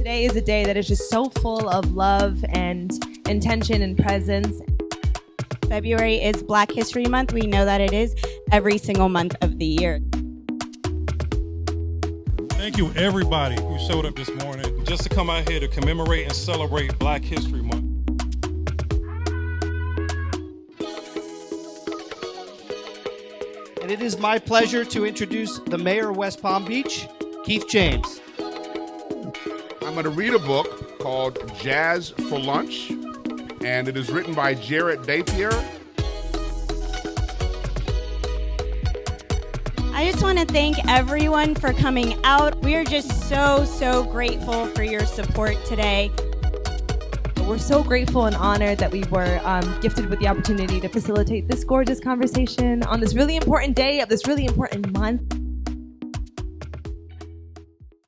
Today is a day that is just so full of love and intention and presence. February is Black History Month. We know that it is every single month of the year. Thank you, everybody who showed up this morning just to come out here to commemorate and celebrate Black History Month. And it is my pleasure to introduce the Mayor of West Palm Beach, Keith James. I'm going to read a book called Jazz for Lunch, and it is written by Jared Dapier. I just want to thank everyone for coming out. We are just so grateful for your support today. We're so grateful and honored that we were gifted with the opportunity to facilitate this gorgeous conversation on this really important day of this really important month.